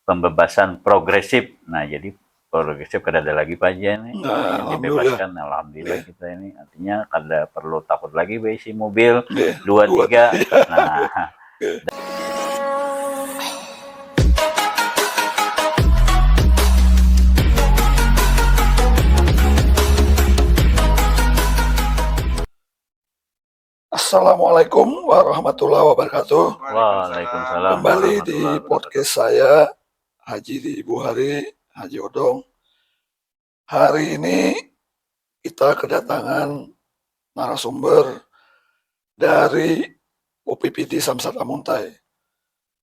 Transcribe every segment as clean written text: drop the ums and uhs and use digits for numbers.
pembebasan progresif. Nah, jadi progresif kada ada lagi Pak Haji ini. Nah, Yang dibebaskan, alhamdulillah kita ini. Artinya kada perlu takut lagi isi mobil 2-3. Nah, Assalamualaikum warahmatullahi wabarakatuh. waalaikumsalam. Kembali di podcast saya, Haji Buhari, Haji Odong. Hari ini kita kedatangan narasumber dari OPPD Samsat Amuntai.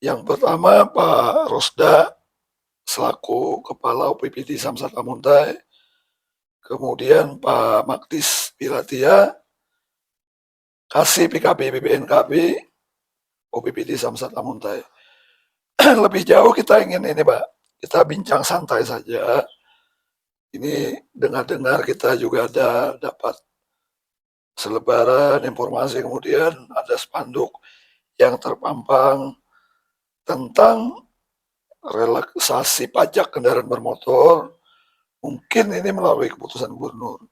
Yang pertama Pak Rosda selaku Kepala OPPD Samsat Amuntai. Kemudian Pak Maktis Piratia, Kasih PKB BPNKB OPPD Samsat Amuntai. Lebih jauh kita ingin ini Pak, kita bincang santai saja. Ini dengar-dengar kita juga ada dapat selebaran informasi, kemudian ada spanduk yang terpampang tentang relaksasi pajak kendaraan bermotor. Mungkin ini melalui keputusan gubernur.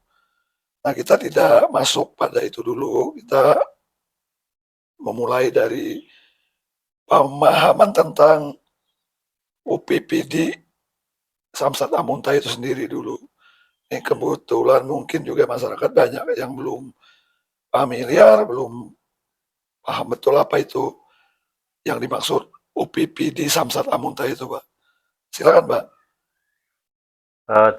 Nah, kita tidak masuk pada itu dulu. Kita memulai dari pemahaman tentang OPPD Samsat Amuntai itu sendiri dulu. Ini kebetulan mungkin juga masyarakat banyak yang belum familiar, belum paham betul apa itu yang dimaksud OPPD Samsat Amuntai itu, Pak. Silakan, Pak.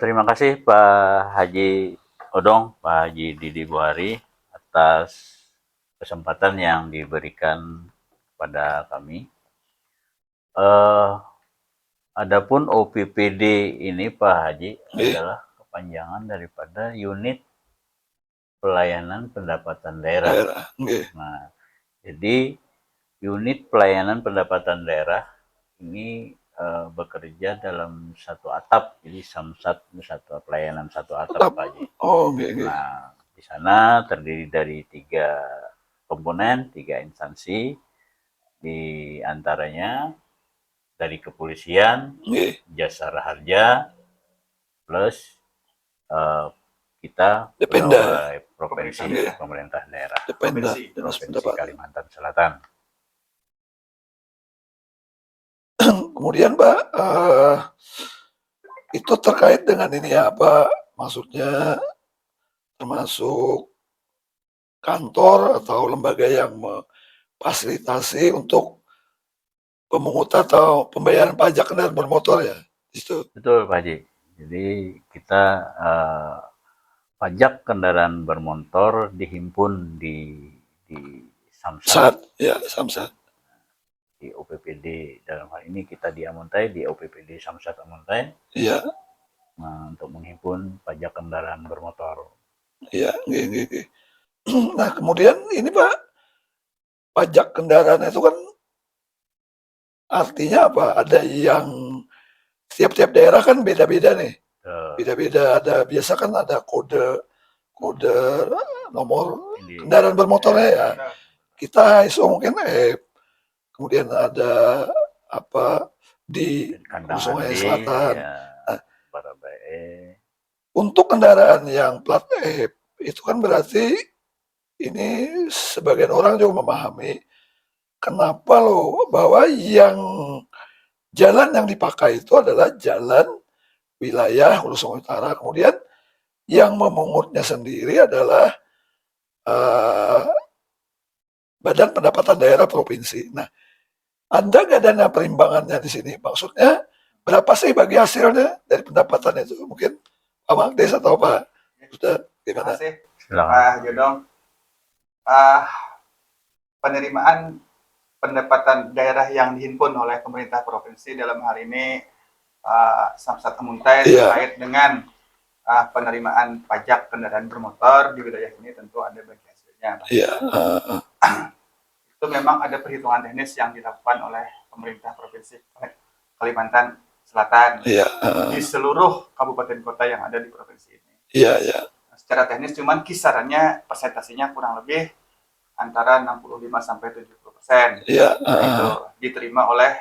Terima kasih Pak Haji Odong, Pak Haji Didi Buhari atas kesempatan yang diberikan kepada kami. Adapun OPPD ini Pak Haji adalah kepanjangan daripada Unit Pelayanan Pendapatan Daerah. Nah, jadi Unit Pelayanan Pendapatan Daerah ini bekerja dalam satu atap, jadi Samsat satu pelayanan satu atap Pak Haji. Nah, di sana terdiri dari 3 komponen, 3 instansi, di antaranya dari kepolisian, jasa raharja, plus kita provinsi, pemerintah daerah, provinsi Kalimantan Selatan. Kemudian Pak, itu terkait dengan ini ya, apa maksudnya, termasuk kantor atau lembaga yang memfasilitasi untuk pemungutan atau pembayaran pajak kendaraan bermotor ya, itu. Betul Pak Haji. Jadi kita pajak kendaraan bermotor dihimpun di Samsat. Samsat. Di OPPD, dalam hal ini kita di Amuntai, di OPPD Samsat Amuntai. Iya. Nah, untuk menghimpun pajak kendaraan bermotor. Iya, Nah, kemudian ini Pak, pajak kendaraan itu kan artinya apa? Ada yang tiap-tiap daerah kan beda-beda nih. Beda-beda, ada biasa kan ada kode nomor kendaraan bermotornya ya. Kita ISO mungkin kemudian ada apa di Sungai Selatan. Ya, untuk kendaraan yang plat itu kan berarti ini sebagian orang juga memahami kenapa loh bahwa yang jalan yang dipakai itu adalah jalan wilayah Hulu Sungai Utara. Kemudian yang memungutnya sendiri adalah Badan Pendapatan Daerah Provinsi. Nah, Anda nggak ada perimbangannya di sini. Maksudnya berapa sih bagi hasilnya dari pendapatan itu? Mungkin Pak Magdes atau Pak sudah gimana? Terima kasih Pak Jodong. Penerimaan pendapatan daerah yang dihimpun oleh pemerintah provinsi dalam hal ini Samsat Amuntai terkait dengan penerimaan pajak kendaraan bermotor di wilayah ini tentu ada bagi hasilnya. Itu memang ada perhitungan teknis yang dilakukan oleh pemerintah provinsi Kalimantan Selatan di seluruh kabupaten kota yang ada di provinsi ini. Secara teknis cuman kisarannya persentasenya kurang lebih antara 65 sampai 70%. Itu diterima oleh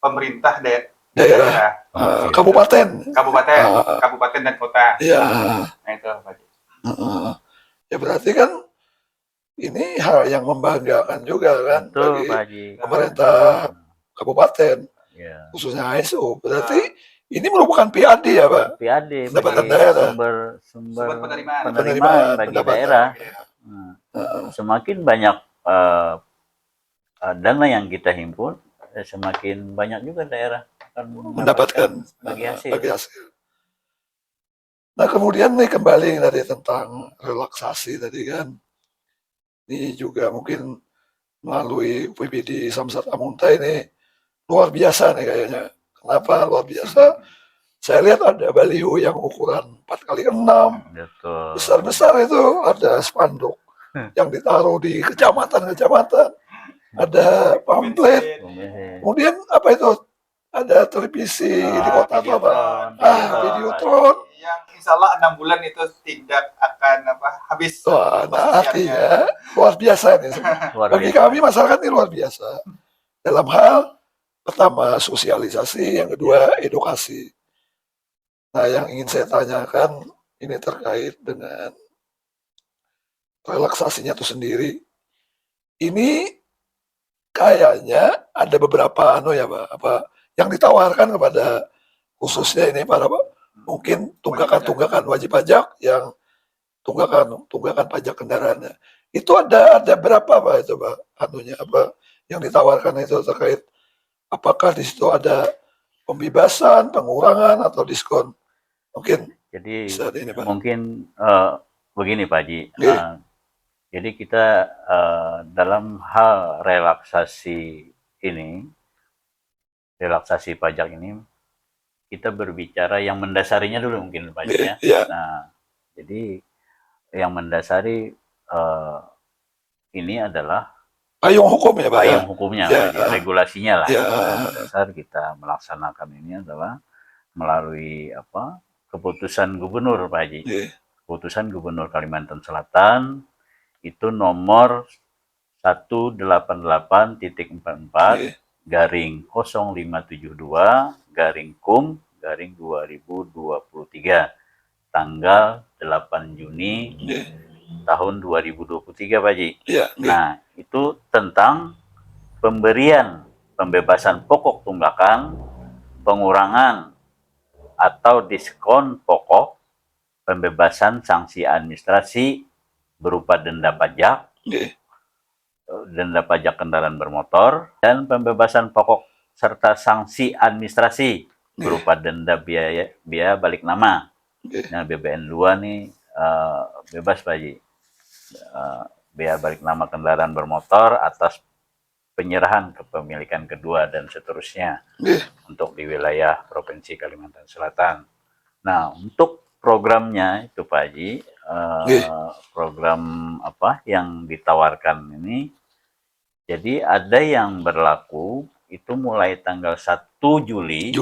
pemerintah daerah, kabupaten, kabupaten dan kota. Ya. Nah itu Pak Haji. Ya berarti kan ini hal yang membanggakan juga kan Betul, bagi Pak Haji. pemerintah kabupaten, Ya. khususnya ASO. Berarti ini merupakan PAD ya Pak? PAD Pendapatan bagi daerah. sumber penerimaan bagi pendapatan. daerah. Semakin banyak dana yang kita himpun, semakin banyak juga daerah akan mendapatkan bagi hasil. Nah kemudian nih kembali tadi tentang relaksasi tadi kan, ini juga mungkin melalui PBD Samsat Amunta ini luar biasa nih kayaknya. Kenapa luar biasa? Saya lihat ada baliho yang ukuran 4x6, besar-besar itu, ada spanduk yang ditaruh di kecamatan-kecamatan, ada pamflet, kemudian apa itu? Ada televisi di kota apa? Videotron. Yang insya Allah 6 bulan itu tidak akan habis. Wah, nah artinya luar biasa nih. Bagi kami masyarakat ini luar biasa. Dalam hal pertama sosialisasi, yang kedua edukasi. Nah yang ingin saya tanyakan ini terkait dengan relaksasinya itu sendiri. Ini kayaknya ada beberapa ya Pak, yang ditawarkan kepada khususnya ini para mungkin tunggakan wajib pajak yang tunggakan pajak kendaraannya. Itu ada berapa Pak itu Pak? Apa yang ditawarkan itu terkait apakah di situ ada pembebasan, pengurangan atau diskon? Mungkin. Jadi ini, Pak. mungkin begini Pak Haji. Jadi kita dalam hal relaksasi pajak ini, kita berbicara yang mendasarinya dulu mungkin Pak Haji ya. Nah, jadi yang mendasari ini adalah payung hukumnya Pak. Payung hukumnya, Pak Haji, regulasinya lah. Dasar kita melaksanakan ini adalah melalui keputusan gubernur Pak Haji. Keputusan Gubernur Kalimantan Selatan itu nomor 188-04-0572-KUM-2023 tanggal 8 Juni tahun 2023 Pak Haji. Nah, itu tentang pembebasan pokok tunggakan, pengurangan atau diskon pokok, pembebasan sanksi administrasi berupa denda pajak, denda pajak kendaraan bermotor, dan pembebasan pokok serta sanksi administrasi berupa denda biaya balik nama. Nah, BBN 2 nih bebas Pak Haji. Biaya balik nama kendaraan bermotor atas penyerahan kepemilikan kedua dan seterusnya untuk di wilayah Provinsi Kalimantan Selatan. Nah, untuk programnya itu Pak Haji, program yang ditawarkan ini, jadi ada yang berlaku itu mulai tanggal 1 Juli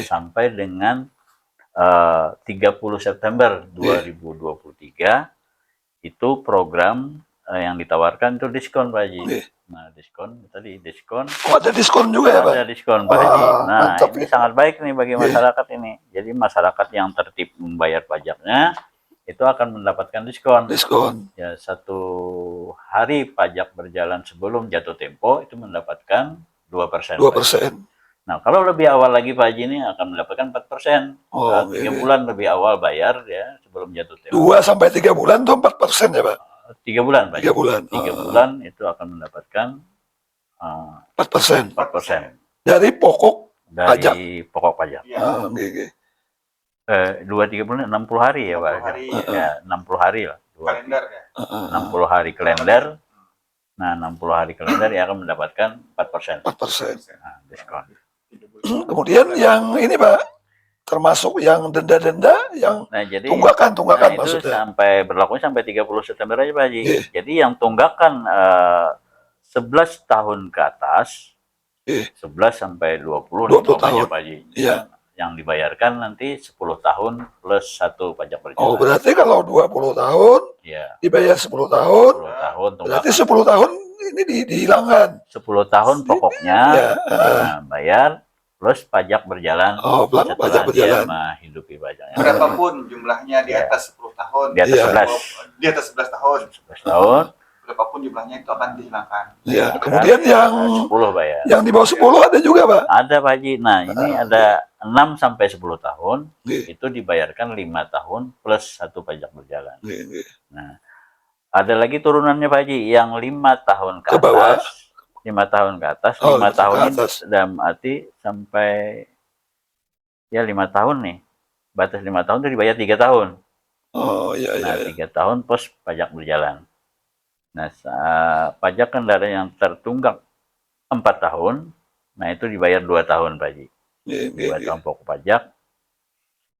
sampai dengan 30 September 2023 itu program yang ditawarkan itu diskon Pak Haji. Nah, diskon. Oh, ada diskon juga ya Pak? Ada diskon Pak Haji. Nah, ini sangat baik nih bagi masyarakat ini. Jadi masyarakat yang tertib membayar pajaknya itu akan mendapatkan diskon. Ya, 1 hari pajak berjalan sebelum jatuh tempo itu mendapatkan 2%. Nah, kalau lebih awal lagi Pak Haji ini akan mendapatkan 4%. 3 bulan lebih awal bayar ya sebelum jatuh tempo. 2 sampai 3 bulan itu 4% ya Pak? 3 bulan Pak. 3 bulan. 3 bulan itu akan mendapatkan 4%. Dari pokok pajak. Pokok pajak. 2-3 bulan 60 hari ya Pak. Ya, 60 hari lah. Kalender ya. 60 hari kalender. Nah, 60 hari kalender ya akan mendapatkan 4%. Nah, diskon. Kemudian yang ini Pak, termasuk yang denda-denda yang tunggakan itu maksudnya. Sampai berlaku sampai 30 September aja Pak Haji. Jadi yang tunggakan 11 tahun ke atas, 11 sampai 20 tahun Pak Haji. Yang dibayarkan nanti 10 tahun plus 1 pajak berjalan. Oh, berarti kalau 20 tahun dibayar 10 tahun, berarti 10 tahun ini dihilangkan. 10 tahun pokoknya bayar plus pajak berjalan Oh, pajak setelah dia berjalan. menghidupi pajaknya. Berapapun jumlahnya di Ya. atas 10 tahun. Di atas Iya. 11 Di atas 11 tahun. 11 tahun, Berapapun jumlahnya itu akan dihilangkan. Ya, kemudian yang 10 bayar. di bawah 10 ada juga, Pak. Ada Pak Haji. Nah, ini ada 6 sampai 10 tahun, Iya. itu dibayarkan 5 tahun plus 1 pajak berjalan. Iya. Nah, ada lagi turunannya Pak Haji, yang 5 tahun ke Ke bawah. atas. 5 tahun ke atas, Oh, 5 5 tahun ke ini atas. dalam arti sampai ya 5 tahun nih. Batas 5 tahun itu dibayar 3 tahun. Oh, iya, iya. Nah, 3 tahun plus pajak berjalan. Nah, pajak kendaraan yang tertunggak 4 tahun, nah itu dibayar 2 tahun Pak Haji. Iya. 2 tahun pokok pajak.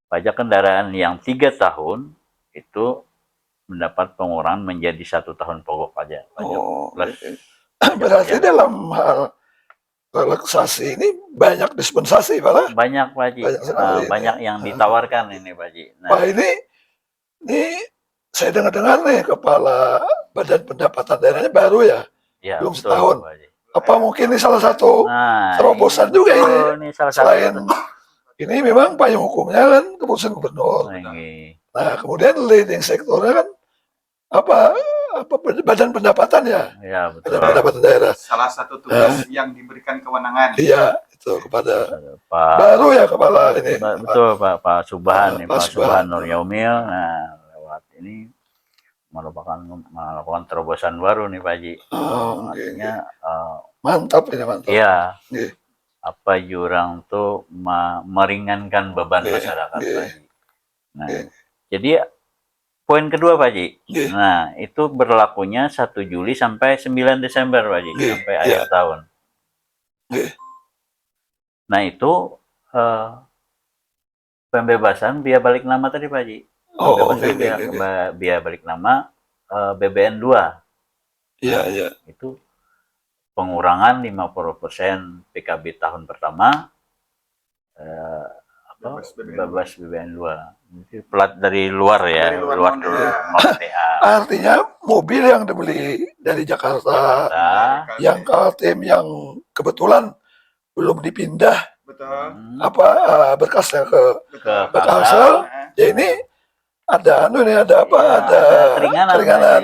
Pajak kendaraan yang 3 tahun itu mendapat pengurangan menjadi 1 tahun pokok pajak. Oh, Plus berarti dalam hal relaksasi ini banyak dispensasi, Pak lah. banyak Pak Haji. Banyak sekali Banyak ini. yang ditawarkan ini Pak Haji. Nah, Pak, ini saya dengar-dengar nih Kepala Badan Pendapatan Daerahnya baru ya. ya, belum betul, setahun. Pak Haji. Apa mungkin ini salah satu Nah, terobosan juga betul, ini. salah satu. Selain ini memang payung hukumnya kan keputusan gubernur. Ini. Nah, kemudian leading sektornya kan apa badan pendapatan ya, Ya, betul. badan pendapatan daerah. Salah satu tugas yang diberikan kewenangan. Iya, itu kepada Pak baru ya kepala ini. betul Pak Subhan nih, Pak Pak Subhan Subhan. Nur Yaumil. Nah, lewat ini melakukan terobosan baru nih Pak Haji. Oh, oke. Artinya Mantap ini, mantap. iya, Iya. apa jurang tuh meringankan beban Iya, masyarakat iya. Pak Haji. Nah, Iya. jadi poin kedua Pak Haji. Iya. Nah, itu berlakunya 1 Juli sampai 9 Desember Pak Haji, Iya, sampai iya. akhir tahun. Iya. Nah, itu pembebasan biaya balik nama tadi Pak Haji. Oh, Pembebasan oke. biaya balik nama BBN 2. Iya, iya. Itu pengurangan 50% PKB tahun pertama, bebas BBN 2. Itu plat dari luar ya, Dari luar luar non- dulu, ya. non TA. Artinya mobil yang dibeli dari Jakarta, Nah, yang Kaltim yang kebetulan belum dipindah Betul. berkasnya ke ke Kalsel, Kalsel, ya ini ada ada apa? ya, Ada keringanan. keringanan.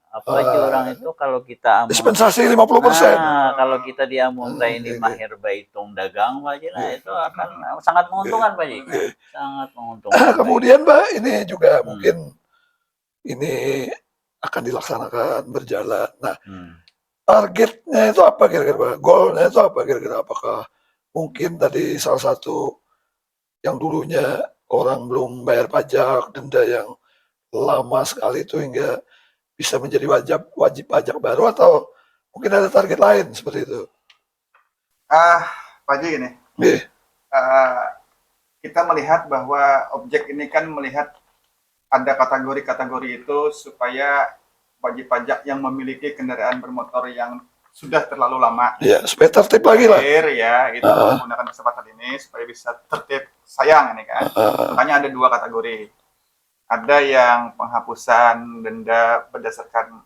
Apalagi orang itu kalau kita Dispensasi 50%. Nah, kalau kita di Amunta ini mahir bahitung dagang Pak Haji, nah itu akan sangat menguntungkan Pak Haji. Sangat menguntungkan. Kemudian Pak, ini juga mungkin ini akan dilaksanakan berjalan. Nah, targetnya itu apa kira-kira Pak? Goalnya itu apa kira-kira? Apakah mungkin tadi salah satu yang dulunya orang belum bayar pajak, denda yang lama sekali itu hingga bisa menjadi wajib pajak baru, atau mungkin ada target lain seperti itu? Pak Haji gini, Iya. kita melihat bahwa objek ini kan melihat ada kategori-kategori itu supaya wajib pajak yang memiliki kendaraan bermotor yang sudah terlalu lama, Ya, supaya tertib lagi lah. ya, itu menggunakan kesempatan ini supaya bisa tertib. Sayang ini kan, makanya ada 2 kategori. Ada yang penghapusan denda berdasarkan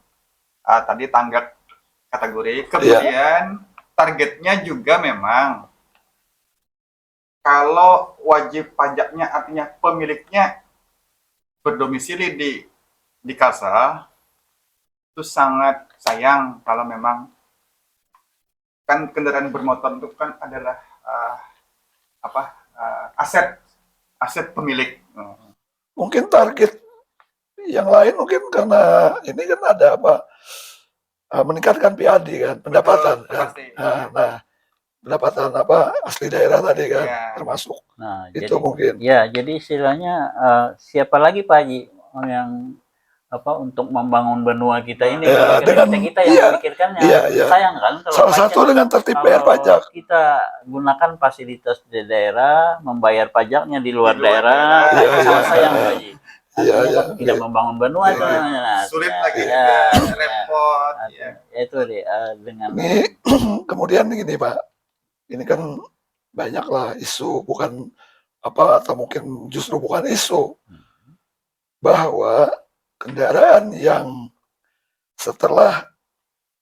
tadi tanggap kategori. Kemudian targetnya juga memang kalau wajib pajaknya artinya pemiliknya berdomisili di Kalsel, itu sangat sayang kalau memang kan kendaraan bermotor itu kan adalah aset pemilik. Mungkin target yang lain mungkin karena ini kan ada meningkatkan PAD kan, pendapatan kan. Pasti. Nah, pendapatan asli daerah tadi kan, termasuk Nah, itu jadi, mungkin. Ya, jadi istilahnya siapa lagi Pak Haji yang untuk membangun benua kita ini, Ya, dengan kita yang memikirkannya. Sayang kan kalau salah satu dengan tertib bayar pajak. Kita gunakan fasilitas di daerah, membayar pajaknya di luar daerah, sangat sayang Pak Haji. Tidak membangun benua itu namanya. Sulit lagi, repot. Itu deh dengan ini. Kemudian gini Pak, ini kan banyaklah isu, bukan atau mungkin justru bukan isu, bahwa kendaraan yang setelah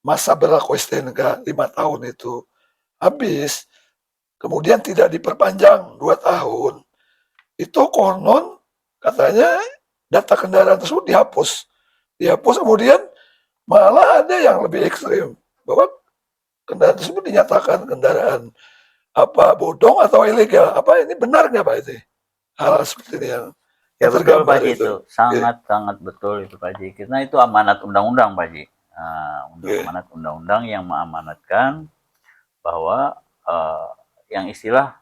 masa berlaku STNK 5 tahun itu habis, kemudian tidak diperpanjang 2 tahun, itu konon katanya data kendaraan tersebut dihapus. Kemudian malah ada yang lebih ekstrim, bahwa kendaraan tersebut dinyatakan kendaraan bodong atau ilegal. Ini benar nggak Pak itu? Hal seperti ini yang Ya betul tergambar Pak Haji, itu sangat betul itu Pak Haji. Karena itu amanat undang-undang Pak Haji. Amanat undang-undang yang mengamanatkan bahwa yang istilah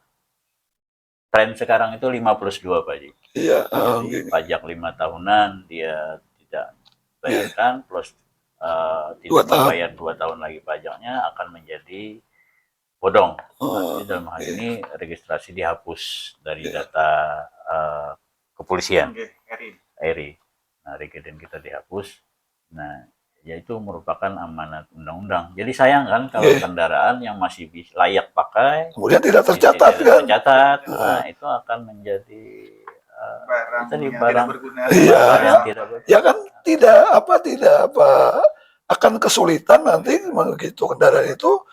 tren sekarang itu 5+2 Pak Haji. Iya. Jadi pajak 5 tahunan dia tidak bayarkan, plus tidak membayar 2 tahun lagi pajaknya akan menjadi bodong. Jadi dalam hal ini registrasi dihapus dari data kepolisian, RI. Nah, rekening kita dihapus. Nah, yaitu merupakan amanat undang-undang. Jadi sayang kan kalau kendaraan yang masih layak pakai kemudian tidak tercatat kan? Nah, itu akan menjadi barang yang tidak berguna. Ya kan tidak akan kesulitan nanti begitu kendaraan itu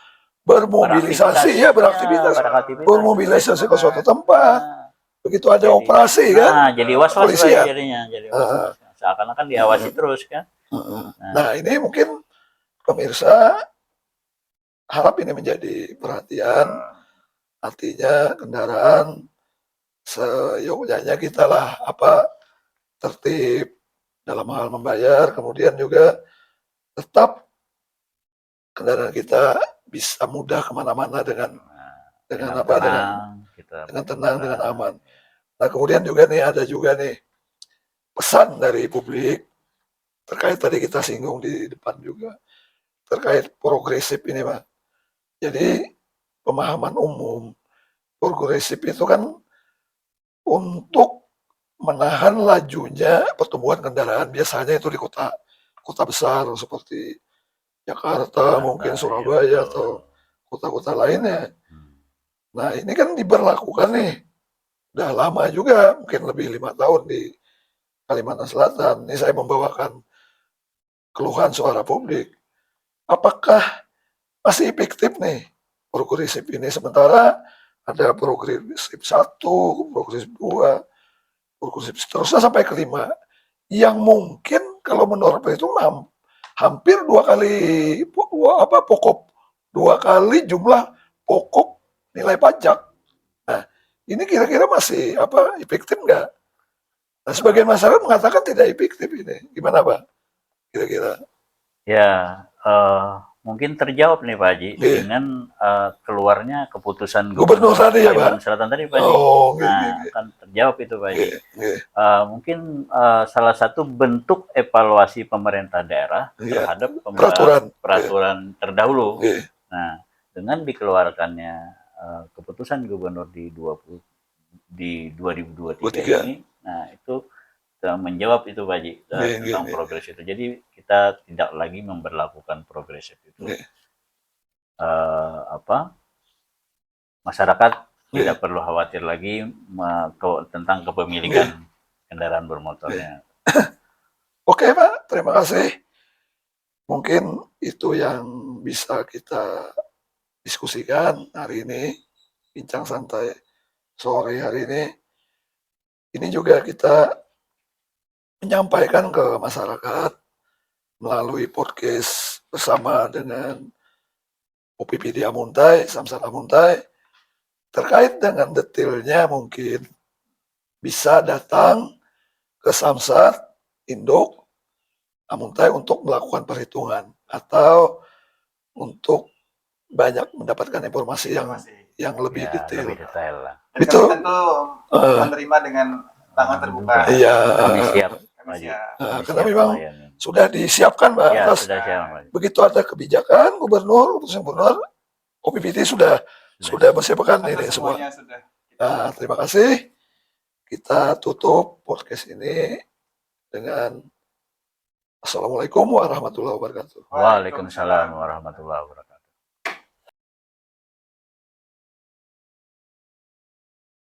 bermobilisasi beraktivitas, bermobilisasi ke suatu tempat. Begitu ada operasi kan? Jadi was-was jadinya. Seakan-akan diawasi terus kan? Nah, ini mungkin pemirsa harap ini menjadi perhatian. Artinya kendaraan seyogyanya kita lah tertib dalam hal membayar, kemudian juga tetap kendaraan kita bisa mudah kemana-mana dengan tenang, dengan aman. Nah, kemudian juga ada pesan dari publik terkait tadi kita singgung di depan juga terkait progresif ini Pak. Jadi pemahaman umum progresif itu kan untuk menahan lajunya pertumbuhan kendaraan, biasanya itu di kota besar seperti Jakarta, mungkin Surabaya atau kota-kota lainnya. Nah, ini kan diberlakukan nih udah lama juga, mungkin lebih 5 tahun di Kalimantan Selatan. Ini saya membawakan keluhan suara publik. Apakah masih efektif nih progresif ini? Sementara ada progresif 1, progresif 2, progresif seterusnya sampai ke 5. Yang mungkin kalau menurut itu hampir 2 kali pokok, 2 kali jumlah pokok nilai pajak. Nah, ini kira-kira masih efektif nggak? Nah, sebagian masyarakat mengatakan tidak efektif ini. Gimana Pak? Kira-kira? Ya, mungkin terjawab nih Pak Haji dengan keluarnya keputusan Gubernur tadi ya Pak? Selatan tadi Pak Haji. Akan terjawab itu Pak Haji. Mungkin salah satu bentuk evaluasi pemerintah daerah terhadap peraturan terdahulu. Nah, dengan dikeluarkannya keputusan gubernur di 2023 ini, nah itu menjawab itu Pak Haji tentang progres itu. Jadi kita tidak lagi memberlakukan progresif itu. Masyarakat tidak perlu khawatir lagi tentang kepemilikan kendaraan bermotornya. Oke Pak, terima kasih. Mungkin itu yang bisa kita diskusikan hari ini, bincang santai sore hari ini. Ini juga kita menyampaikan ke masyarakat melalui podcast bersama dengan OPPD Amuntai, Samsat Amuntai, terkait dengan detailnya mungkin bisa datang ke Samsat Induk Amuntai untuk melakukan perhitungan atau untuk banyak mendapatkan informasi yang lebih detail. Itu tentu menerima dengan tangan terbuka. Iya. Kami siap. Karena memang sudah disiapkan Pak. Ya, sudah siap. Begitu ada kebijakan gubernur, keputusan gubernur, OPPD sudah mempersiapkan ini semua. Nah, terima kasih. Kita tutup podcast ini dengan Assalamualaikum warahmatullahi wabarakatuh. Waalaikumsalam warahmatullahi wabarakatuh.